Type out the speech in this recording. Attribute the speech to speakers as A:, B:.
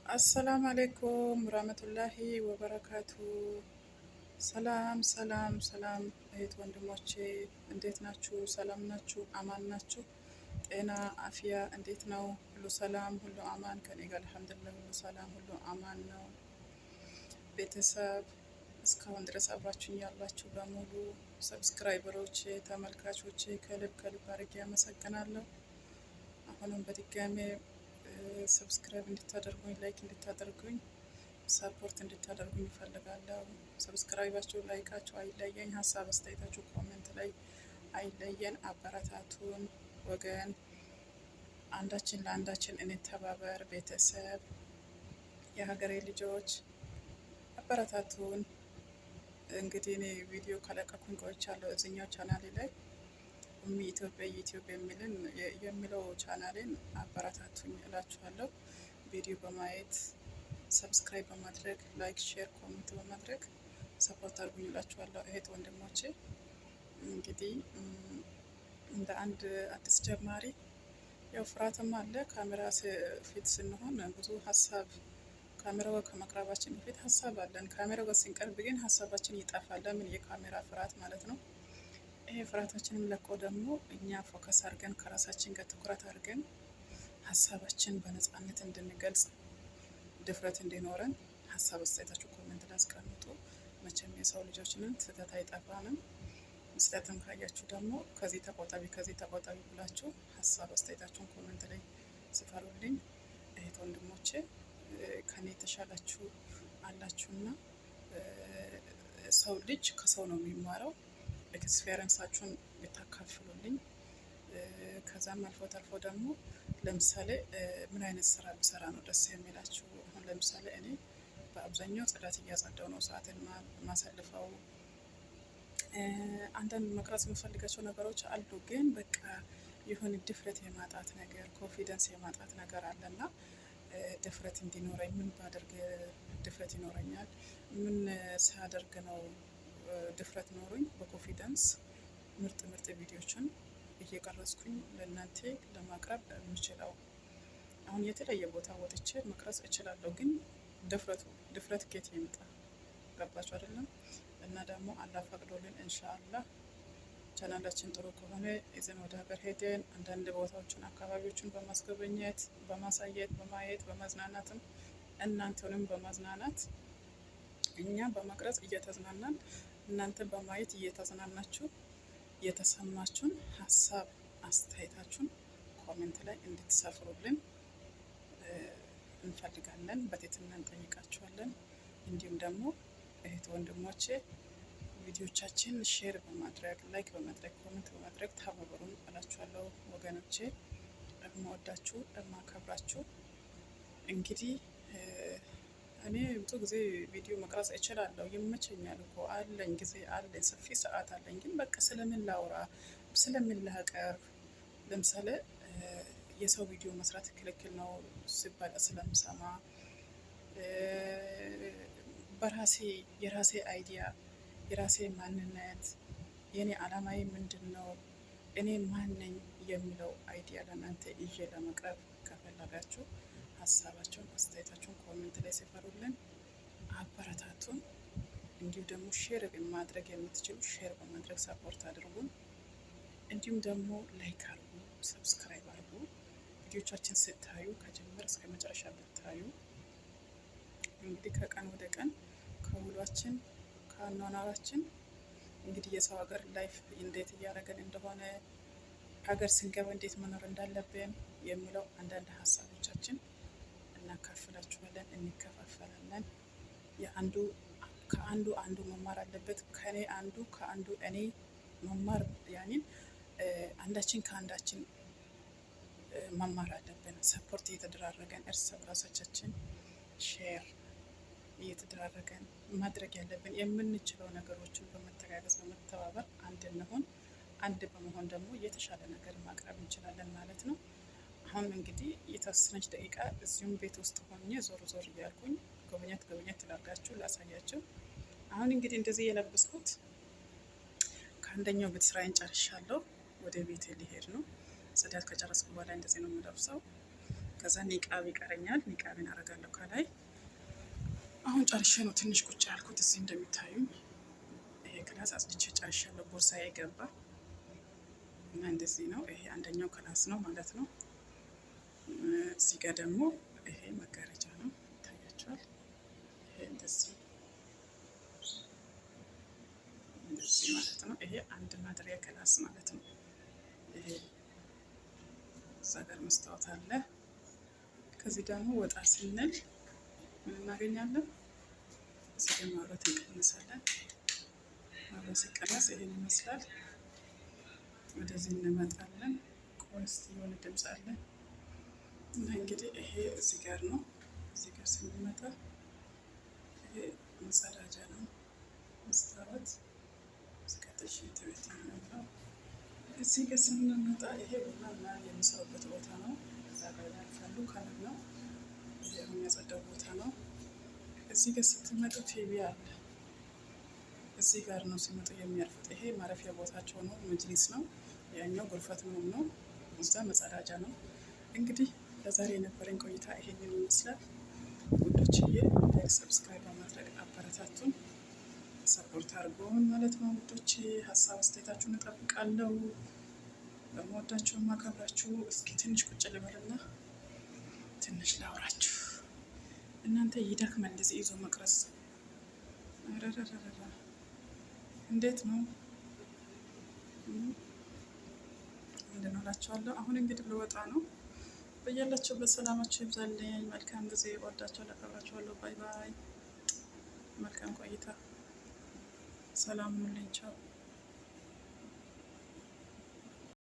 A: አሰላሙ አሌይኩም ረህመቱላሂ ወበረካቱ። ሰላም ሰላም ሰላም እህት ወንድሞቼ እንዴት ናችሁ? ሰላም ናችሁ? አማን ናችሁ? ጤና አፍያ እንዴት ነው? ሁሉ ሰላም ሁሉ አማን ከኔ ጋር አልሐምዱሊላህ ሁሉ ሰላም ሁሉ አማን ነው። ቤተሰብ እስካሁን ድረስ አብራችሁኝ ያላችሁ በሙሉ ሰብስክራይበሮቼ፣ ተመልካቾቼ ከልብ ከልብ አድርጌ አመሰግናለሁ። አሁንም በድጋሜ ሰብስክራይብ እንድታደርጉኝ፣ ላይክ እንድታደርጉኝ፣ ሰፖርት እንድታደርጉኝ ይፈልጋለሁ። ሰብስክራይባችሁ፣ ላይካችሁ አይለየኝ። ሀሳብ አስተያየታችሁ ኮሜንት ላይ አይለየን። አበረታቱን ወገን፣ አንዳችን ለአንዳችን እንተባበር። ቤተሰብ፣ የሀገሬ ልጆች አበረታቱን። እንግዲህ እኔ ቪዲዮ ከለቀኩኝ ቆይቻለሁ። እዚኛው ቻናሌ ላይ ኡሚ ኢትዮጵያ የኢትዮጵያ የሚለው ቻናሌን አበረታቱኝ እላችኋለሁ። ቪዲዮ በማየት ሰብስክራይብ በማድረግ ላይክ፣ ሼር፣ ኮሜንት በማድረግ ሰፖርት አድርጉኝ እላችኋለሁ። እህት ወንድሞቼ እንግዲህ እንደ አንድ አዲስ ጀማሪ ያው ፍርሃትም አለ። ካሜራ ፊት ስንሆን ብዙ ሀሳብ ካሜራው ከመቅረባችን በፊት ሀሳብ አለን። ካሜራው ጋር ስንቀርብ ግን ሀሳባችን ይጠፋል። ለምን? የካሜራ ፍርሃት ማለት ነው። ይሄ ፍርሃታችንም ለቆ ደግሞ እኛ ፎከስ አድርገን ከራሳችን ጋር ትኩረት አድርገን ሀሳባችን በነፃነት እንድንገልጽ ድፍረት እንዲኖረን ሀሳብ አስተያየታችሁ ኮሜንት ላይ አስቀምጡ። መቼም የሰው ልጆች ነን፣ ስህተት አይጠፋንም። ስህተትም ካያችሁ ደግሞ ከዚህ ተቆጣቢ ብላችሁ ሀሳብ አስተያየታችሁን ኮሜንት ላይ ስፈሩልኝ። እህት ወንድሞቼ ከኔ የተሻላችሁ አላችሁና ሰው ልጅ ከሰው ነው የሚማረው። ኤክስፔሪንሳችሁን ብታካፍሉልኝ። ከዛም አልፎ ተርፎ ደግሞ ለምሳሌ ምን አይነት ስራ ብሰራ ነው ደስ የሚላችሁ? አሁን ለምሳሌ እኔ በአብዛኛው ጽዳት እያጸዳው ነው ሰዓትን ማሳልፈው። አንዳንድ መቅረጽ የምፈልጋቸው ነገሮች አሉ፣ ግን በቃ የሆነ ድፍረት የማጣት ነገር፣ ኮንፊደንስ የማጣት ነገር አለና ድፍረት እንዲኖረኝ ምን ባደርግ ድፍረት ይኖረኛል? ምን ሳደርግ ነው ድፍረት ኖሮኝ በኮንፊደንስ ምርጥ ቪዲዮችን እየቀረጽኩኝ ለእናንተ ለማቅረብ የምችለው? አሁን የተለያየ ቦታ ወጥቼ መቅረጽ እችላለሁ፣ ግን ድፍረት ከየት ይምጣ? ገባችሁ አይደለም? እና ደግሞ አላህ ፈቅዶልን ኢንሻአላህ ቻናላችን ጥሩ ከሆነ ይዘን ወደ ሀገር ሄደን አንዳንድ ቦታዎችን አካባቢዎችን በማስጎብኘት በማሳየት በማየት በማዝናናትም እናንተንም በማዝናናት እኛ በመቅረጽ እየተዝናናን እናንተ በማየት እየተዝናናችሁ የተሰማችሁን ሀሳብ አስተያየታችሁን ኮሜንት ላይ እንድትሰፍሩልን እንፈልጋለን። በትህትና እንጠይቃችኋለን። እንዲሁም ደግሞ እህት ወንድሞቼ ቪዲዮቻችን ሼር በማድረግ ላይክ በማድረግ ኮሜንት በማድረግ ተባበሩን እላችኋለሁ። ወገኖቼ የምወዳችሁ የማከብራችሁ። እንግዲህ እኔ ብዙ ጊዜ ቪዲዮ መቅረጽ እችላለሁ፣ ይመቸኛል እኮ አለኝ፣ ጊዜ አለኝ፣ ሰፊ ሰዓት አለኝ። ግን በቃ ስለምን ላውራ ስለምን ላቀርብ? ለምሳሌ የሰው ቪዲዮ መስራት ክልክል ነው ሲባል ስለምሰማ የራሴ አይዲያ የራሴ ማንነት የኔ አላማዬ ምንድን ነው፣ እኔ ማን ነኝ የሚለው አይዲያ ለእናንተ ይዤ ለመቅረብ ከፈለጋችሁ ሀሳባቸውን አስተያየታቸውን ኮሜንት ላይ ሲፈሩልን አበረታቱን። እንዲሁም ደግሞ ሼር ማድረግ የምትችሉ ሼር በማድረግ ሰፖርት አድርጉን። እንዲሁም ደግሞ ላይክ አድርጉ፣ ሰብስክራይብ አድርጉ። ቪዲዮቻችን ስታዩ ከጀመር እስከ መጨረሻ ብታዩ እንግዲህ ከቀን ወደ ቀን ከውሏችን ከአኗኗራችን እንግዲህ የሰው ሀገር ላይፍ እንዴት እያደረገን እንደሆነ ሀገር ስንገባ እንዴት መኖር እንዳለብን የሚለው አንዳንድ ሀሳቦቻችን እናካፍላችኋለን፣ እንከፋፈላለን። ከአንዱ መማር አለበት። ከኔ ከአንዱ እኔ መማር ያኔን አንዳችን ከአንዳችን መማር አለብን። ሰፖርት እየተደራረገን እርስ በራሳችን ሼር እየተደራረገን ማድረግ ያለብን የምንችለው ነገሮችን በመተጋገዝ በመተባበር አንድ እንሆን። አንድ በመሆን ደግሞ የተሻለ ነገር ማቅረብ እንችላለን ማለት ነው። አሁን እንግዲህ የተወሰነች ደቂቃ እዚሁም ቤት ውስጥ ሆኜ ዞር እያልኩኝ ጎብኘት ላርጋችሁ ላሳያችሁ። አሁን እንግዲህ እንደዚህ የለበስኩት ከአንደኛው ቤት ስራዬን ጨርሻለሁ። ወደ ቤት ሊሄድ ነው። ጽዳት ከጨረስኩ በኋላ እንደዚህ ነው የምለብሰው። ከዛ ኒቃብ ይቀረኛል። ኒቃቤን አረጋለሁ ከላይ። ጨርሼ ነው ትንሽ ቁጭ ያልኩት። እዚህ እንደሚታዩኝ ይሄ ክላስ አጽድቼ ጨርሻለሁ። ቦርሳዬ ገባ እና እንደዚህ ነው። ይሄ አንደኛው ክላስ ነው ማለት ነው። እዚህ ጋር ደግሞ ይሄ መጋረጃ ነው፣ ይታያቸዋል። ይሄ እንደዚህ ማለት ነው። ይሄ አንድ ማደሪያ ክላስ ማለት ነው። ይሄ እዛ ጋር መስታወት አለ። ከዚህ ደግሞ ወጣ ስንል ምን እናገኛለን? እዚህ ጋር መብራት እንቀንሳለን። መብራት ሲቀነስ ይሄን ይመስላል። ወደዚህ እንመጣለን። ቆንስ የሆነ ድምፅ አለ እና እንግዲህ ይሄ እዚህ ጋር ነው። እዚህ ጋር ስንመጣ ይሄ መጸዳጃ ነው፣ መስታወት ሲቀጥል ሽንት ቤት ነው። እዚህ ጋር ስንመጣ ይሄ ቡና የሚሰሩበት ቦታ ነው። እዛ ጋር ያልፋሉ ካለ ነው። ይሄ የሚያጸዳው ቦታ ነው። እዚህ ጋር ስትመጡ ቲቪ አለ። እዚህ ጋር ነው ሲመጡ የሚያርፉት። ይሄ ማረፊያ ቦታቸው ነው፣ መጅሊስ ነው። ያኛው ጉልፈት ነው፣ እዛ መጸዳጃ ነው። እንግዲህ ለዛሬ የነበረኝ ቆይታ ይሄንን ይመስላል ውዶችዬ። ላይክ ሰብስክራይብ በማድረግ አበረታቱን፣ ሰፖርት አድርጎን ማለት ነው ውዶች። ሀሳብ አስተያየታችሁን እጠብቃለሁ። በመወዳችሁ ማከብራችሁ። እስኪ ትንሽ ቁጭ ልበልና ትንሽ ላውራችሁ። እናንተ ይደክማል እንደዚህ ይዞ መቅረጽ። እንዴት ነው ምንድን እላችኋለሁ። አሁን እንግዲህ ልወጣ ነው። በያላችሁበት ሰላማችሁ ይብዛልኝ። መልካም ጊዜ። ወዳችኋለሁ፣ አከብራችኋለሁ። ባይ ባይ። መልካም ቆይታ። ሰላም ሁኑልኝ። ቻው